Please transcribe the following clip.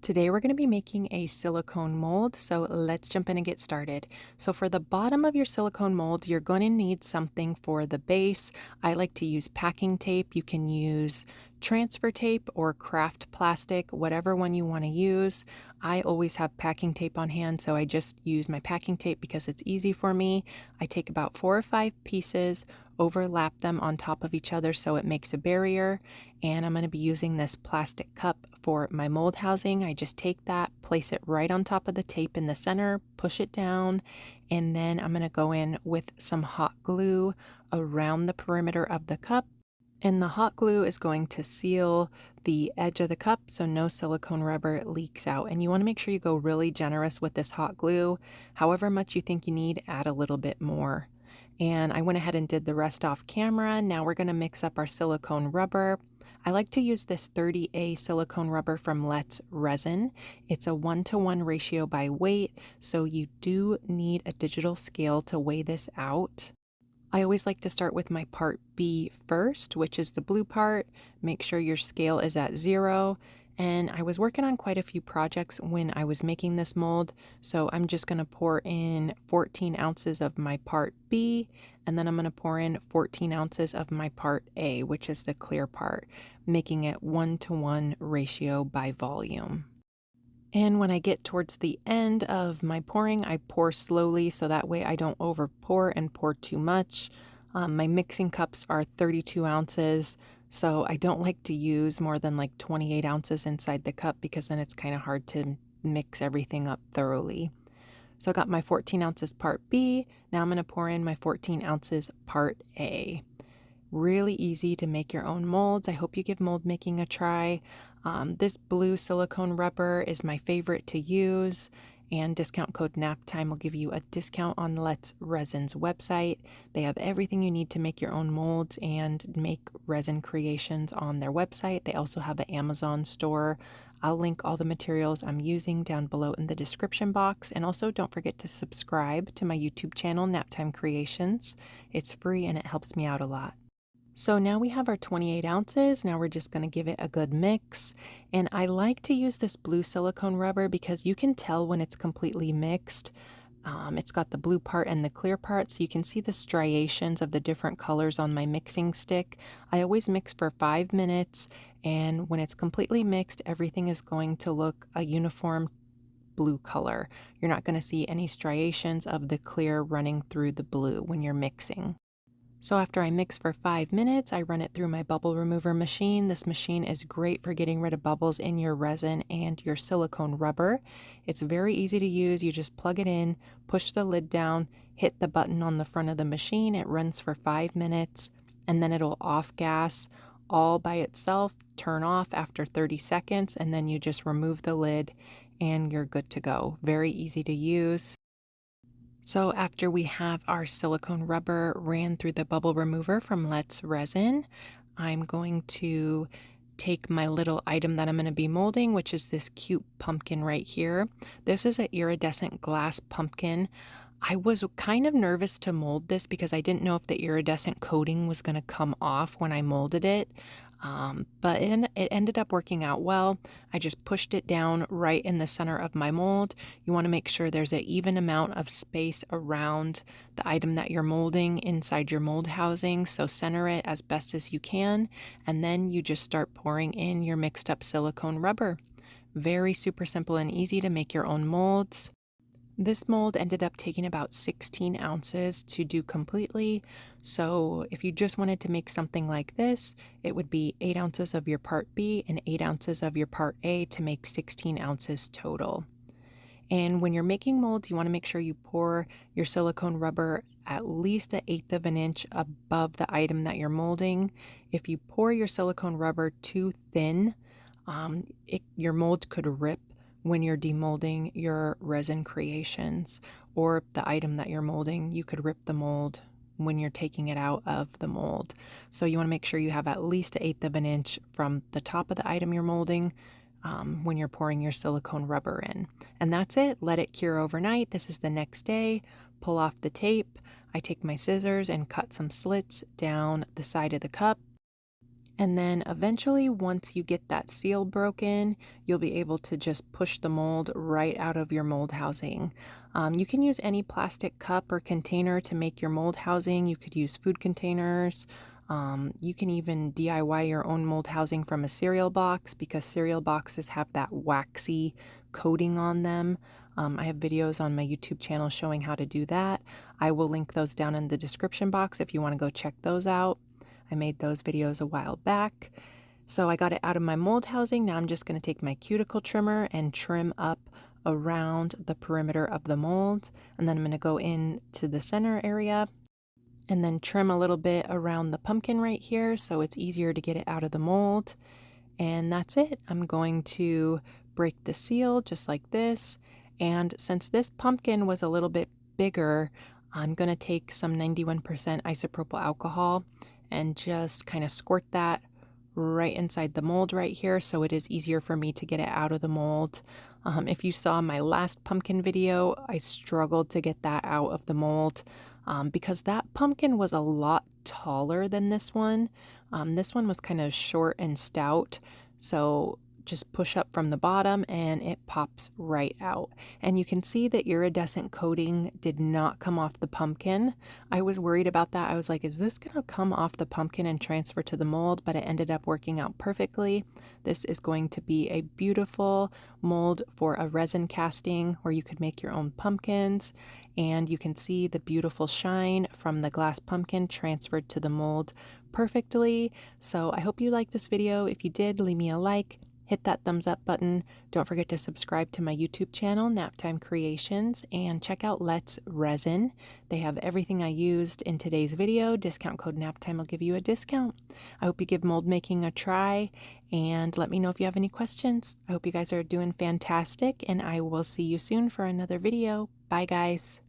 Today we're going to be making a silicone mold, so let's jump in and get started. So for the bottom of your silicone mold, you're going to need something for the base. I like to use packing tape. You can use transfer tape or craft plastic, whatever one you want to use. I always have packing tape on hand, so I just use my packing tape because it's easy for me. I take about 4 or 5 pieces, overlap them on top of each other so it makes a barrier, and I'm going to be using this plastic cup for my mold housing. I just take that, place it right on top of the tape in the center, push it down, and then I'm going to go in with some hot glue around the perimeter of the cup. And the hot glue is going to seal the edge of the cup so no silicone rubber leaks out. And you want to make sure you go really generous with this hot glue. However much you think you need, add a little bit more. And I went ahead and did the rest off camera. Now we're going to mix up our silicone rubber. I like to use this 30A silicone rubber from Let's Resin. It's a 1-to-1 ratio by weight, so you do need a digital scale to weigh this out. I always like to start with my part B first, which is the blue part. Make sure your scale is at 0. And I was working on quite a few projects when I was making this mold, so I'm just going to pour in 14 ounces of my part B, and then I'm going to pour in 14 ounces of my part A, which is the clear part, making it 1-to-1 ratio by volume. And when I get towards the end of my pouring, I pour slowly so that way I don't over pour and pour too much. My mixing cups are 32 ounces, so I don't like to use more than like 28 ounces inside the cup because then it's kind of hard to mix everything up thoroughly. So I got my 14 ounces part B. Now I'm going to pour in my 14 ounces part A. Really easy to make your own molds. I hope you give mold making a try. This blue silicone rubber is my favorite to use, and discount code NAPTIME will give you a discount on Let's Resin's website. They have everything you need to make your own molds and make resin creations on their website. They also have an Amazon store. I'll link all the materials I'm using down below in the description box. And also don't forget to subscribe to my YouTube channel, NAPTIME Creations. It's free and it helps me out a lot. So now we have our 28 ounces. Now we're just going to give it a good mix. And I like to use this blue silicone rubber because you can tell when it's completely mixed. It's got the blue part and the clear part, so you can see the striations of the different colors on my mixing stick. I always mix for 5 minutes, and when it's completely mixed, everything is going to look a uniform blue color. You're not going to see any striations of the clear running through the blue when you're mixing. So after I mix for 5 minutes, I run it through my bubble remover machine. This machine is great for getting rid of bubbles in your resin and your silicone rubber. It's very easy to use. You just plug it in, push the lid down, hit the button on the front of the machine. It runs for 5 minutes, and then it'll off gas all by itself, turn off after 30 seconds, and then you just remove the lid and you're good to go. Very easy to use. So after we have our silicone rubber ran through the bubble remover from Let's Resin, I'm going to take my little item that I'm going to be molding, which is this cute pumpkin right here. This is an iridescent glass pumpkin. I was kind of nervous to mold this because I didn't know if the iridescent coating was going to come off when I molded it. But it ended up working out well. I just pushed it down right in the center of my mold. You want to make sure there's an even amount of space around the item that you're molding inside your mold housing, so center it as best as you can, and then you just start pouring in your mixed up silicone rubber. Very super simple and easy to make your own molds. This mold ended up taking about 16 ounces to do completely. So if you just wanted to make something like this, it would be 8 ounces of your part B and 8 ounces of your part A to make 16 ounces total. And when you're making molds, you want to make sure you pour your silicone rubber at least 1/8 of an inch above the item that you're molding. If you pour your silicone rubber too thin, your mold could rip when you're demolding your resin creations, or the item that you're molding, you could rip the mold when you're taking it out of the mold. So you want to make sure you have at least 1/8 of an inch from the top of the item you're molding when you're pouring your silicone rubber in. And that's it. Let it cure overnight. This is the next day. Pull off the tape. I take my scissors and cut some slits down the side of the cup. And then eventually, once you get that seal broken, you'll be able to just push the mold right out of your mold housing. You can use any plastic cup or container to make your mold housing. You could use food containers. You can even DIY your own mold housing from a cereal box because cereal boxes have that waxy coating on them. I have videos on my YouTube channel showing how to do that. I will link those down in the description box if you want to go check those out. I made those videos a while back. So I got it out of my mold housing. Now I'm just going to take my cuticle trimmer and trim up around the perimeter of the mold. And then I'm going to go into the center area and then trim a little bit around the pumpkin right here so it's easier to get it out of the mold. And that's it. I'm going to break the seal just like this. And since this pumpkin was a little bit bigger, I'm going to take some 91% isopropyl alcohol and just kind of squirt that right inside the mold right here so it is easier for me to get it out of the mold. If you saw my last pumpkin video, I struggled to get that out of the mold because that pumpkin was a lot taller than this one. This one was kind of short and stout, so just push up from the bottom and it pops right out. And you can see the iridescent coating did not come off the pumpkin. I was worried about that. I was like, is this gonna come off the pumpkin and transfer to the mold? But it ended up working out perfectly. This is going to be a beautiful mold for a resin casting where you could make your own pumpkins. And you can see the beautiful shine from the glass pumpkin transferred to the mold perfectly. So I hope you liked this video. If you did, leave me a like. Hit that thumbs up button. Don't forget to subscribe to my YouTube channel, Naptime Creations, and check out Let's Resin. They have everything I used in today's video. Discount code Naptime will give you a discount. I hope you give mold making a try and let me know if you have any questions. I hope you guys are doing fantastic and I will see you soon for another video. Bye guys.